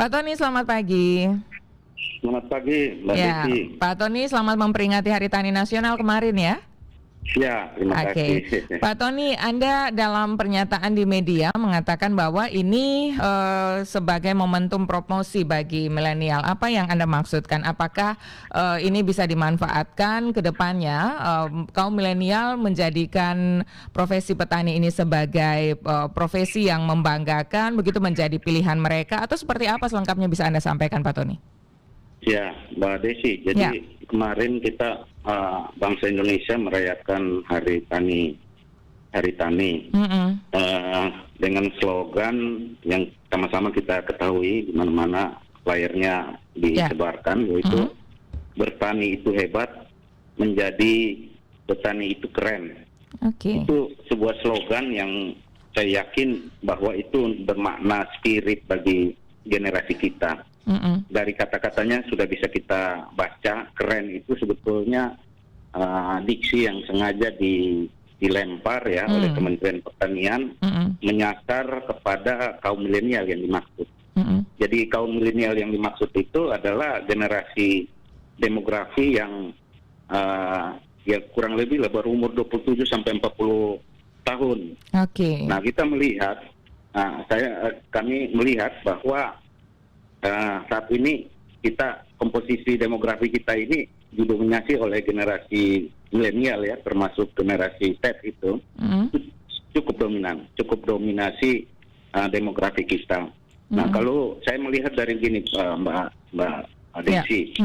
Pak Tony, selamat pagi. Selamat pagi, Mbak Ya, Desi. Pak Tony, selamat memperingati Hari Tani Nasional kemarin ya. Ya, terima Oke, kasih. Pak Tony, Anda dalam pernyataan di media mengatakan bahwa ini sebagai momentum promosi bagi milenial. Apa yang Anda maksudkan? Apakah ini bisa dimanfaatkan ke depannya kaum milenial menjadikan profesi petani ini sebagai profesi yang membanggakan, begitu menjadi pilihan mereka, atau seperti apa selengkapnya bisa Anda sampaikan, Pak Tony? Ya, Mbak Desi. Jadi kemarin kita bangsa Indonesia merayakan Hari Tani, dengan slogan yang sama-sama kita ketahui di mana-mana flyernya disebarkan, yaitu bertani itu hebat, menjadi petani itu keren. Itu sebuah slogan yang saya yakin bahwa itu bermakna spirit bagi generasi kita. Dari kata-katanya sudah bisa kita baca, keren itu sebetulnya diksi yang sengaja dilempar ya oleh Kementerian Pertanian menyasar kepada kaum milenial yang dimaksud. Jadi kaum milenial yang dimaksud itu adalah generasi demografi yang ya kurang lebih lah berumur 27 sampai 40 tahun. Nah, kita melihat kami melihat bahwa saat ini komposisi demografi kita ini didominasi oleh generasi milenial ya, termasuk generasi Z itu cukup dominasi demografi kita. Nah, kalau saya melihat dari gini, Mbak Desi,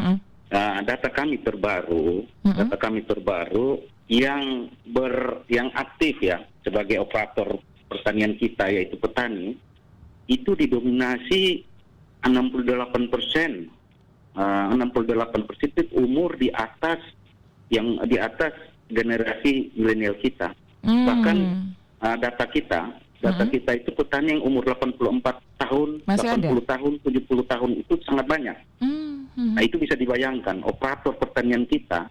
data kami terbaru yang aktif ya sebagai operator pertanian kita, yaitu petani, itu didominasi 68% itu umur di atas generasi milenial kita. Bahkan data kita itu petani yang umur 84 tahun, masih 80 ada? tahun, 70 tahun itu sangat banyak. Nah, itu bisa dibayangkan operator pertanian kita,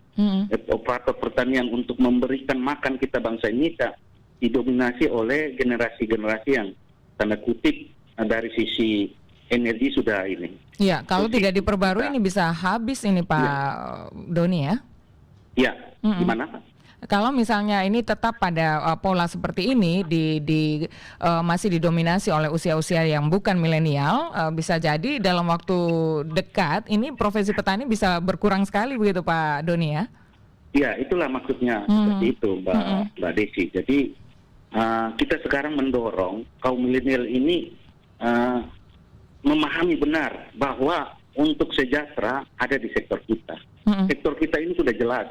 operator pertanian untuk memberikan makan kita bangsa Indonesia didominasi oleh generasi-generasi yang tanda kutip dari sisi energi sudah ini. Iya, kalau tidak diperbarui ini bisa habis ini Pak Doni ya? Iya, gimana Pak? Kalau misalnya ini tetap pada pola seperti ini masih didominasi oleh usia-usia yang bukan milenial, bisa jadi dalam waktu dekat ini profesi petani bisa berkurang sekali begitu Pak Doni ya? Iya, itulah maksudnya seperti itu Mbak Desi. Jadi kita sekarang mendorong kaum milenial ini memahami benar bahwa untuk sejahtera ada di sektor kita. Sektor kita ini sudah jelas.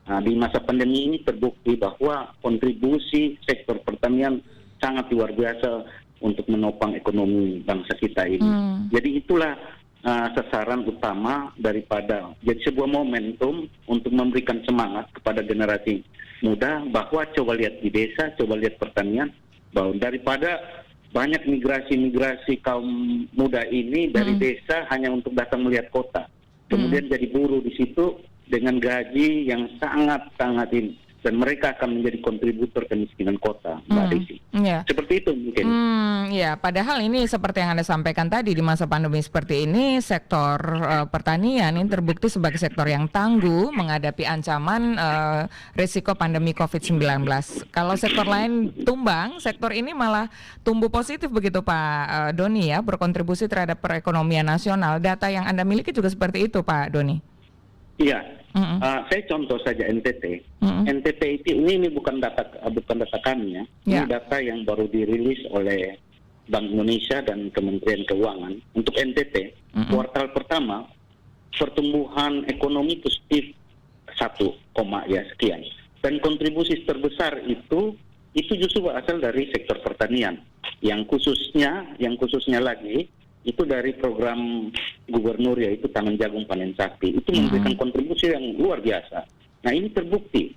Di masa pandemi ini terbukti bahwa kontribusi sektor pertanian sangat luar biasa untuk menopang ekonomi bangsa kita ini. Jadi itulah sasaran utama daripada jadi sebuah momentum untuk memberikan semangat kepada generasi muda bahwa coba lihat di desa, coba lihat pertanian, bahwa daripada banyak migrasi kaum muda ini dari desa hanya untuk datang melihat kota, kemudian jadi buruh di situ dengan gaji yang sangat ini, dan mereka akan menjadi kontributor kemiskinan kota, Mbak Desi. Seperti itu mungkin. Ya, padahal ini seperti yang Anda sampaikan tadi, di masa pandemi seperti ini sektor pertanian ini terbukti sebagai sektor yang tangguh menghadapi ancaman risiko pandemi COVID-19. Kalau sektor lain tumbang, sektor ini malah tumbuh positif begitu Pak Doni ya, berkontribusi terhadap perekonomian nasional. Data yang Anda miliki juga seperti itu Pak Doni. Iya, saya contoh saja NTT. NTT itu ini bukan data kami ya. Ini data yang baru dirilis oleh Bank Indonesia dan Kementerian Keuangan. Untuk NTT, kuartal pertama pertumbuhan ekonomi positif 1, sekian. Dan kontribusi terbesar itu justru berasal dari sektor pertanian. Yang khususnya lagi itu dari program gubernur, yaitu Tanam Jagung Panen Sakti. Itu memberikan kontribusi yang luar biasa. Nah, ini terbukti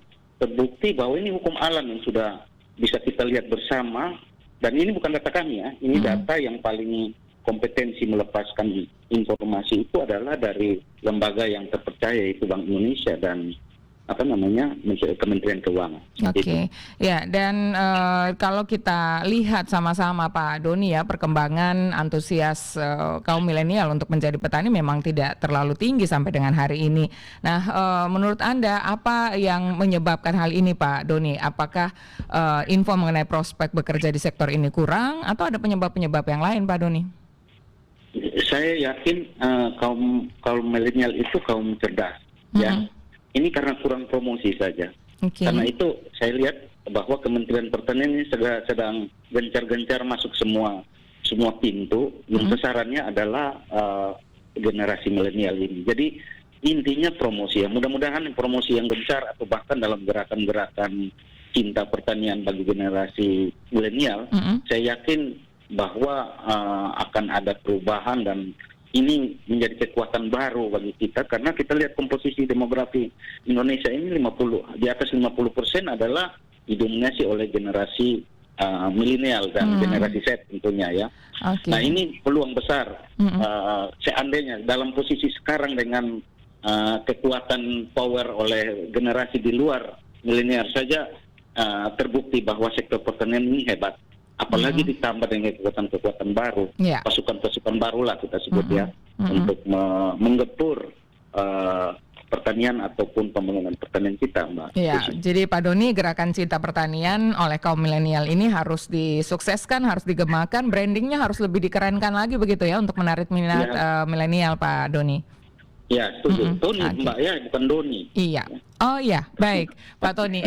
bahwa ini hukum alam yang sudah bisa kita lihat bersama, dan ini bukan data kami ya, ini data yang paling kompetensi melepaskan informasi itu adalah dari lembaga yang terpercaya, yaitu Bank Indonesia dan Kementerian Keuangan. Oke, ya, dan kalau kita lihat sama-sama Pak Doni ya, perkembangan antusias kaum milenial untuk menjadi petani memang tidak terlalu tinggi sampai dengan hari ini. Nah, menurut Anda apa yang menyebabkan hal ini Pak Doni? Apakah info mengenai prospek bekerja di sektor ini kurang atau ada penyebab-penyebab yang lain Pak Doni? Saya yakin kaum milenial itu kaum cerdas, ya. Ini karena kurang promosi saja. Okay. Karena itu saya lihat bahwa Kementerian Pertanian ini sedang gencar-gencar masuk semua pintu. Yang sasarannya adalah generasi milenial ini. Jadi intinya promosi. Ya. Mudah-mudahan promosi yang gencar atau bahkan dalam gerakan-gerakan cinta pertanian bagi generasi milenial, saya yakin bahwa akan ada perubahan dan ini menjadi kekuatan baru bagi kita karena kita lihat komposisi demografi Indonesia ini di atas 50% adalah didominasi oleh generasi milenial dan generasi Z tentunya ya. Okay. Nah ini peluang besar seandainya dalam posisi sekarang dengan kekuatan power oleh generasi di luar milenial saja terbukti bahwa sektor pertanian ini hebat. Apalagi ditambah dengan kekuatan-kekuatan baru, pasukan-pasukan baru lah kita sebut ya, untuk menggepur pertanian ataupun pembangunan pertanian kita, Mbak. Ya, jadi Pak Doni, gerakan cinta pertanian oleh kaum milenial ini harus disukseskan, harus digemakan, brandingnya harus lebih dikerenkan lagi begitu ya untuk menarik minat milenial, Pak Doni. Ya, setuju. Tony, Mbak ya, bukan Doni. Iya. Oh iya, baik Pak Tony.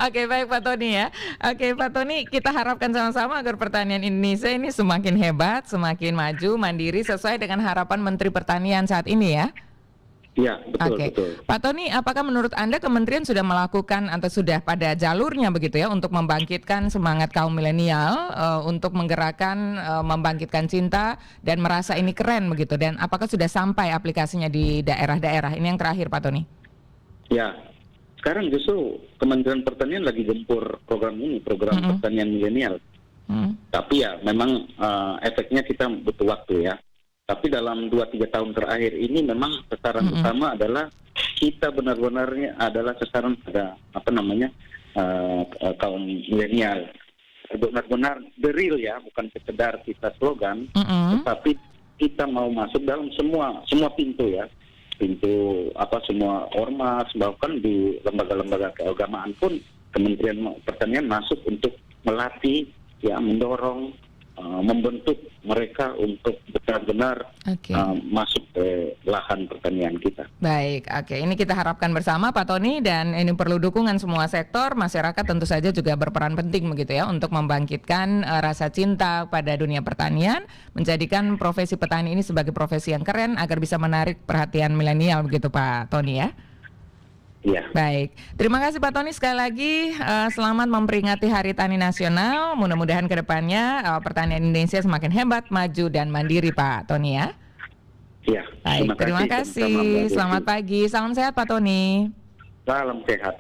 Oke, baik Pak Tony ya. Oke Pak Tony, kita harapkan sama-sama agar pertanian Indonesia ini semakin hebat, semakin maju, mandiri sesuai dengan harapan Menteri Pertanian saat ini ya. Iya, betul. Pak Tony, apakah menurut Anda kementerian sudah melakukan atau sudah pada jalurnya begitu ya untuk membangkitkan semangat kaum milenial, untuk menggerakkan, membangkitkan cinta dan merasa ini keren begitu, dan apakah sudah sampai aplikasinya di daerah-daerah? Ini yang terakhir Pak Tony. Ya, sekarang justru Kementerian Pertanian lagi gempur program ini, program pertanian milenial. Tapi ya memang efeknya kita butuh waktu ya. Tapi dalam 2-3 tahun terakhir ini memang sasaran utama adalah kita benar-benarnya adalah sasaran pada kaum milenial. Benar-benar the real ya, bukan sekedar kita slogan, tetapi kita mau masuk dalam semua pintu ya. Pintu semua ormas, bahkan di lembaga-lembaga keagamaan pun Kementerian Pertanian masuk untuk melatih ya, mendorong, membentuk mereka untuk benar-benar masuk ke lahan pertanian kita. Baik, ini kita harapkan bersama Pak Tony, dan ini perlu dukungan semua sektor, masyarakat tentu saja juga berperan penting begitu ya untuk membangkitkan rasa cinta pada dunia pertanian, menjadikan profesi petani ini sebagai profesi yang keren agar bisa menarik perhatian milenial begitu Pak Tony ya. Ya. Baik, terima kasih Pak Tony sekali lagi, selamat memperingati Hari Tani Nasional, mudah-mudahan kedepannya pertanian Indonesia semakin hebat, maju dan mandiri Pak Tony ya. Ya. Baik, terima kasih. Selamat pagi, salam sehat Pak Tony. Salam sehat.